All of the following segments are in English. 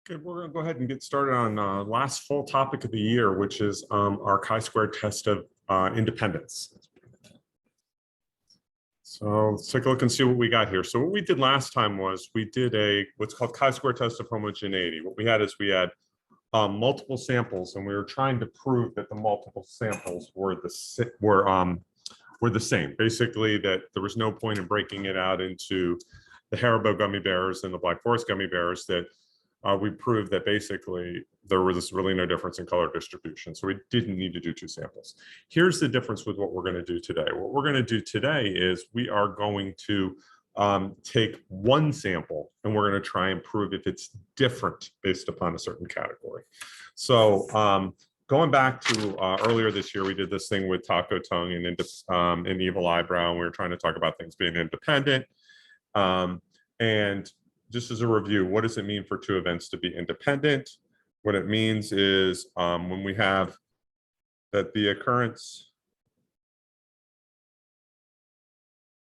Good. We're going to go ahead and get started on last full topic of the year, which is our chi-square test of independence. So let's take a look and see what we got here. So what we did last time was we did what's called chi-square test of homogeneity. What we had is we had multiple samples, and we were trying to prove that the multiple samples were the same. Basically, that there was no point in breaking it out into the Haribo gummy bears and the Black Forest gummy bears. That we proved that basically there was really no difference in color distribution. So we didn't need to do two samples. Here's the difference with what we're going to do today. What we're going to do today is we are going to take one sample and we're going to try and prove if it's different based upon a certain category. So going back to earlier this year, we did this thing with taco tongue and evil eyebrow, and we were trying to talk about things being independent. And just as a review, what does it mean for two events to be independent? What it means is when we have that the occurrence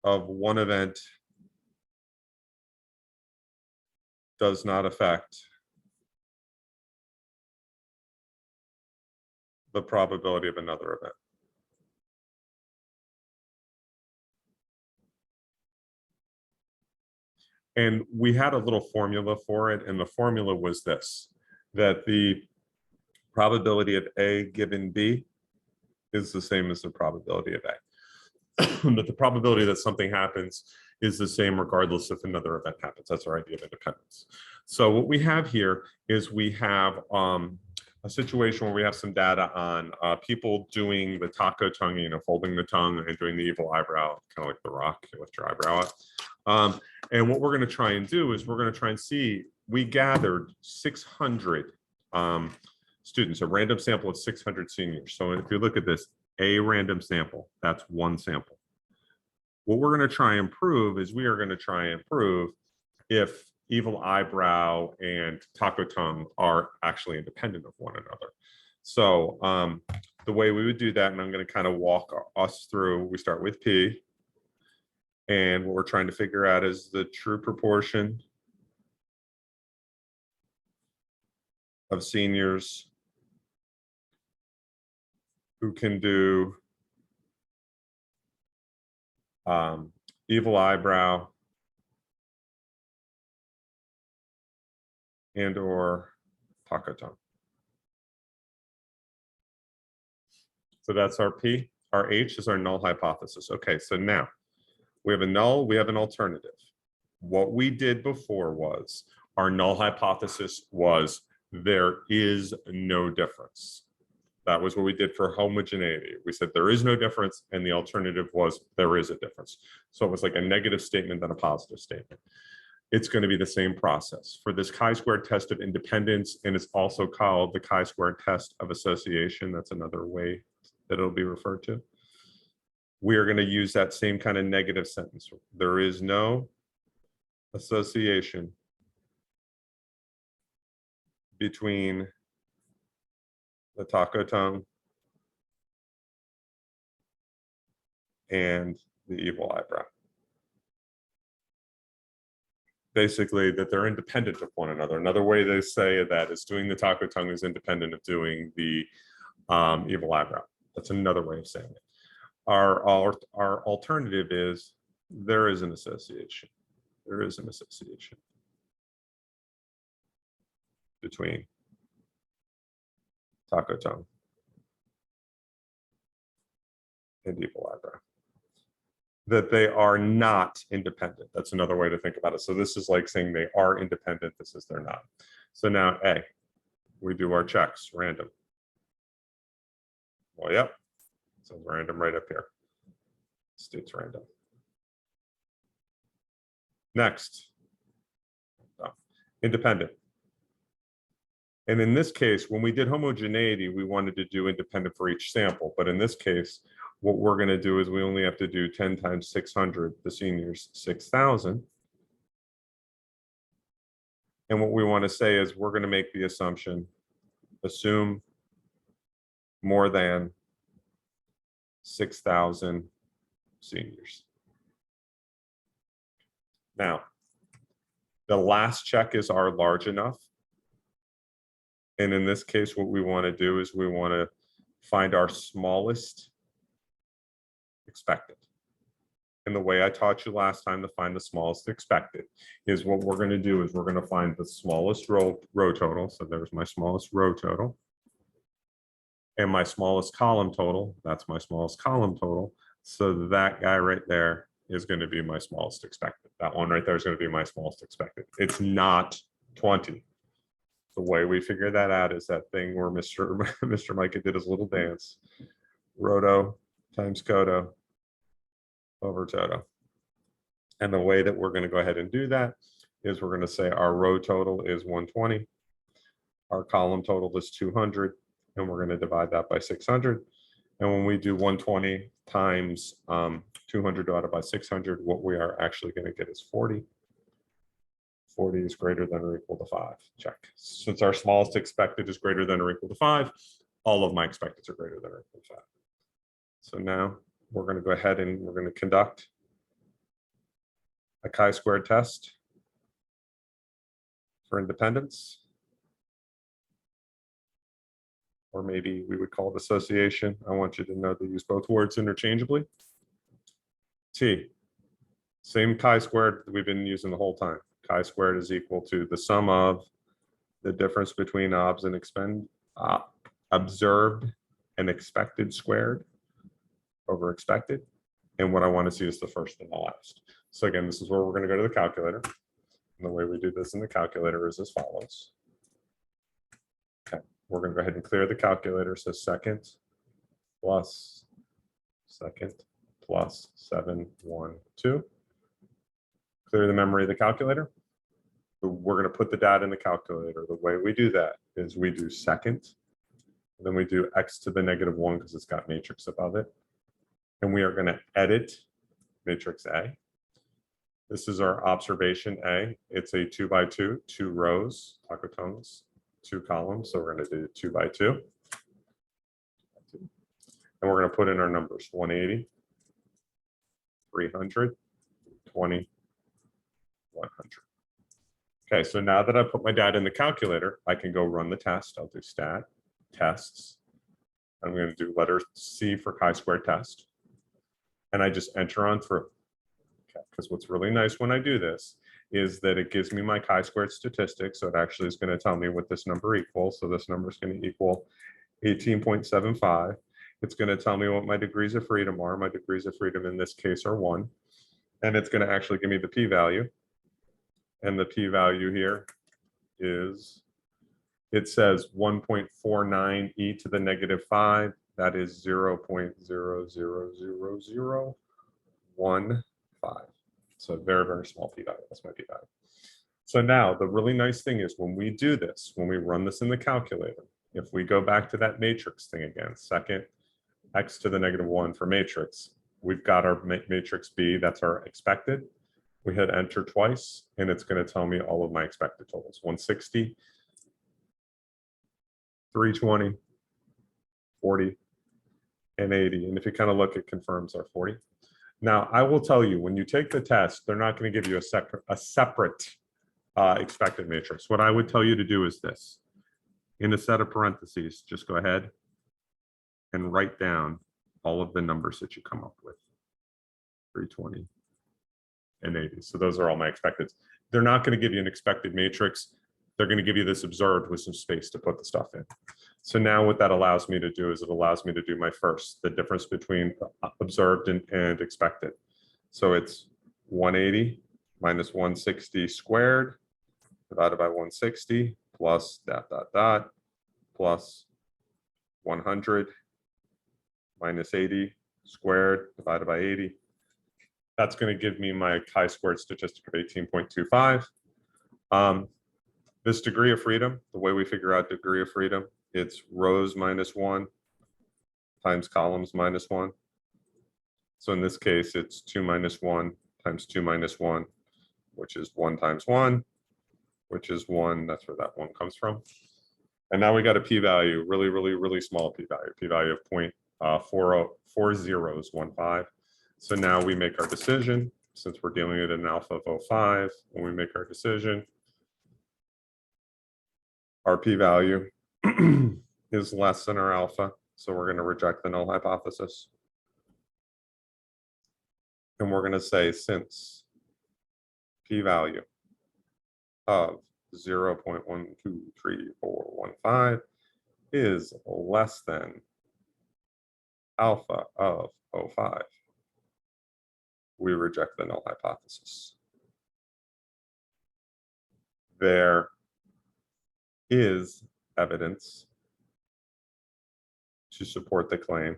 of one event does not affect the probability of another event. And we had a little formula for it, and the formula was this, that the probability of A given B is the same as the probability of A. But the probability that something happens is the same regardless if another event happens. That's our idea of independence. So what we have here is we have a situation where we have some data on people doing the taco tongue, folding the tongue and doing the evil eyebrow, kind of like The Rock, you lift your eyebrow up. And what we're going to try and do is we're going to try and see, we gathered 600 students, a random sample of 600 seniors. So if you look at this, a random sample, that's one sample. What we're going to try and prove is we are going to try and prove if evil eyebrow and taco tongue are actually independent of one another. So the way we would do that, and I'm going to kind of walk us through, we start with P. And what we're trying to figure out is the true proportion of seniors who can do evil eyebrow and or taco tongue. So that's our P. Our H is our null hypothesis. Okay, so now we have a null, we have an alternative. What we did before was our null hypothesis was there is no difference. That was what we did for homogeneity. We said there is no difference, and the alternative was there is a difference. So it was like a negative statement then a positive statement. It's going to be the same process for this chi-square test of independence, and it's also called the chi-square test of association. That's another way that it'll be referred to. We are going to use that same kind of negative sentence. There is no association between the taco tongue and the evil eyebrow. Basically, that they're independent of one another. Another way they say that is doing the taco tongue is independent of doing the evil eyebrow. That's another way of saying it. Our alternative is there is an association. There is an association between taco tongue and evil eyebrow. That they are not independent. That's another way to think about it. So this is like saying they are independent. This is they're not. So now A, we do our checks, random. Well, yep. So random right up here. States random. Next, independent. And in this case, when we did homogeneity, we wanted to do independent for each sample. But in this case, what we're going to do is we only have to do 10 times 600, the seniors 6,000. And what we want to say is we're going to make the assumption, assume more than 6,000 seniors. Now, the last check is, are large enough? And in this case, what we want to do is we want to find our smallest expected. And the way I taught you last time to find the smallest expected is what we're going to do is we're going to find the smallest row total. So there's my smallest row total. And my smallest column total, that's my smallest column total. So that guy right there is going to be my smallest expected. That one right there is going to be my smallest expected. It's not 20. The way we figure that out is that thing where Mr. Micah did his little dance. Roto times Coto over Toto. And the way that we're going to go ahead and do that is we're going to say our row total is 120. Our column total is 200. And we're going to divide that by 600. And when we do 120 times 200 divided by 600, what we are actually going to get is 40. 40 is greater than or equal to 5. Check. Since our smallest expected is greater than or equal to 5, all of my expecteds are greater than or equal to 5. So now we're going to go ahead and we're going to conduct a chi-squared test for independence. Or maybe we would call it association. I want you to know to use both words interchangeably. T, same chi-squared that we've been using the whole time. Chi-squared is equal to the sum of the difference between observed and expected squared over expected. And what I want to see is the first and the last. So again, this is where we're going to go to the calculator. And the way we do this in the calculator is as follows. Okay, we're going to go ahead and clear the calculator. So second plus 712. Clear the memory of the calculator. We're going to put the data in the calculator. The way we do that is we do second, then we do x to the -1 because it's got matrix above it. And we are going to edit matrix A. This is our observation A. It's a 2 by 2, 2 rows, tacotones, 2 columns. So we're going to do 2 by 2. And we're going to put in our numbers 180, 300, 20, 100. Okay, so now that I put my data in the calculator, I can go run the test. I'll do stat, tests. I'm going to do letter C for chi-square test. And I just enter on through. Okay, because what's really nice when I do this is that it gives me my chi-squared statistics. So it actually is going to tell me what this number equals. So this number is going to equal 18.75. It's going to tell me what my degrees of freedom are. My degrees of freedom in this case are 1. And it's going to actually give me the p-value. And the p-value here is, it says 1.49 e to the -5. That is 0.0000015. So very, very small p-value. That's my p-value. So now the really nice thing is when we do this, when we run this in the calculator, if we go back to that matrix thing again, second x to the -1 for matrix, we've got our matrix B, that's our expected. We hit enter twice, and it's going to tell me all of my expected totals, 160, 320, 40, and 80. And if you kind of look, it confirms our 40. Now, I will tell you, when you take the test, they're not going to give you a separate expected matrix. What I would tell you to do is this. In a set of parentheses, just go ahead and write down all of the numbers that you come up with, 320 and 80. So those are all my expecteds. They're not going to give you an expected matrix. They're going to give you this observed with some space to put the stuff in. So now what that allows me to do is it allows me to do my first, the difference between observed and expected. So it's 180 minus 160 squared divided by 160 plus ... plus 100 minus 80 squared divided by 80. That's going to give me my chi-squared statistic of 18.25. This degree of freedom, the way we figure out degree of freedom, it's rows minus 1 times columns minus 1. So in this case, it's 2 minus 1 times 2 minus 1, which is 1 times 1, which is 1. That's where that 1 comes from. And now we got a p-value, really, really, really small p-value, p-value of 0.4015. So now we make our decision, since we're dealing at an alpha of 0.05, when we make our decision, our p-value is less than our alpha. So we're going to reject the null hypothesis. And we're going to say since p-value of 0.123415 is less than alpha of 0.05, we reject the null hypothesis. There is evidence to support the claim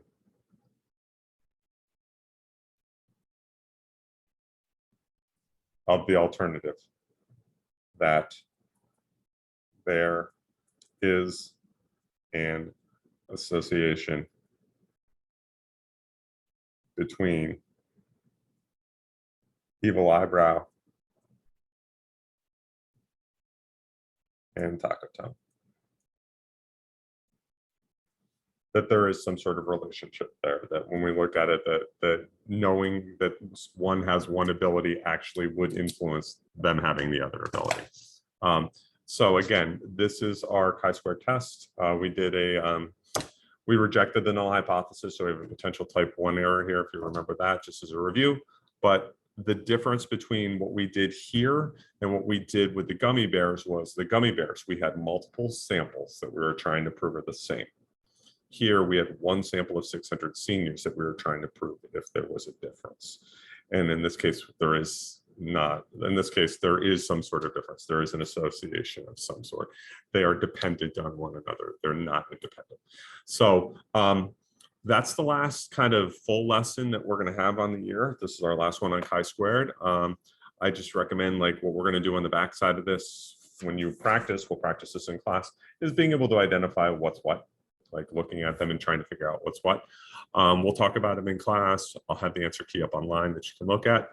of the alternative, that there is an association between evil eyebrow and taco tongue. That there is some sort of relationship there, that when we look at it, that knowing that one has one ability actually would influence them having the other ability. So again, this is our ChiSquare test. We rejected the null hypothesis, so we have a potential type 1 error here, if you remember that, just as a review. But the difference between what we did here and what we did with the gummy bears was the gummy bears, we had multiple samples that we were trying to prove are the same. Here, we had one sample of 600 seniors that we were trying to prove if there was a difference. And in this case, there is not. In this case, there is some sort of difference. There is an association of some sort. They are dependent on one another. They're not independent. So that's the last kind of full lesson that we're going to have on the year. This is our last one on chi-squared. I just recommend, like, what we're going to do on the back side of this, when you practice, we'll practice this in class, is being able to identify what's what, like looking at them and trying to figure out what's what. We'll talk about them in class. I'll have the answer key up online that you can look at.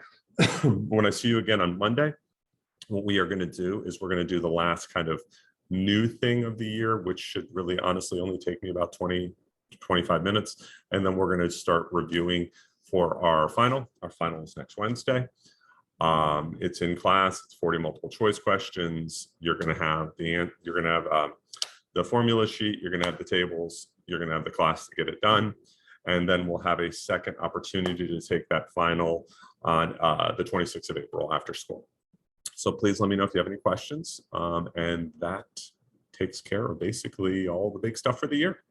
When I see you again on Monday, what we are going to do is we're going to do the last kind of new thing of the year, which should really honestly only take me about 20 to 25 minutes. And then we're going to start reviewing for our final. Our final is next Wednesday. It's in class. It's 40 multiple choice questions. You're going to have the formula sheet. You're going to have the tables. You're going to have the class to get it done. And then we'll have a second opportunity to take that final on the 26th of April after school. So please let me know if you have any questions. And that takes care of basically all the big stuff for the year.